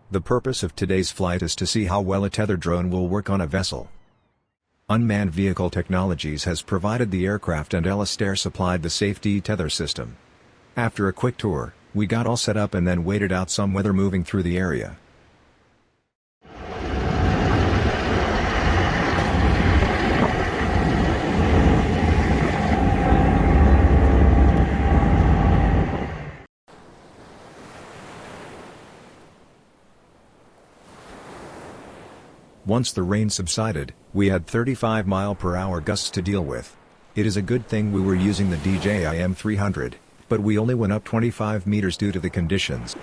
The purpose of today's flight is to see how well a tethered drone will work on a vessel. Unmanned Vehicle Technologies has provided the aircraft and Elistair supplied the safety tether system. After a quick tour, we got all set up and then waited out some weather moving through the area. Once the rain subsided, we had 35-mile-per-hour gusts to deal with. It is a good thing we were using the DJI 300, but we only went up 25 meters due to the conditions.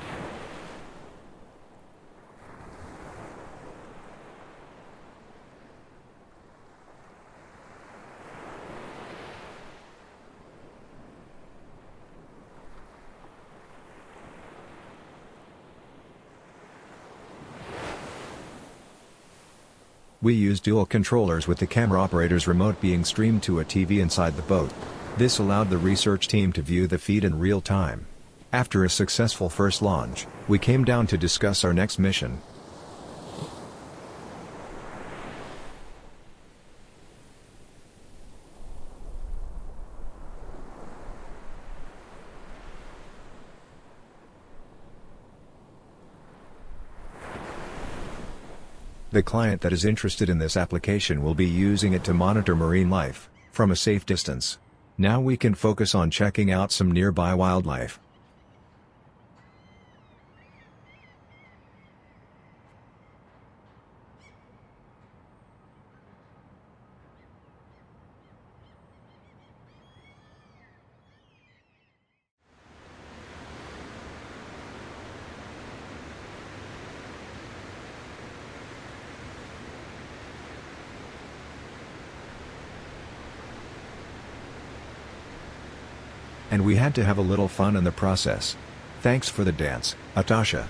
We used dual controllers with the camera operator's remote being streamed to a TV inside the boat. This allowed the research team to view the feed in real time. After a successful first launch, we came down to discuss our next mission. The client that is interested in this application will be using it to monitor marine life, from a safe distance. Now we can focus on checking out some nearby wildlife. And we had to have a little fun in the process. Thanks for the dance, Atasha.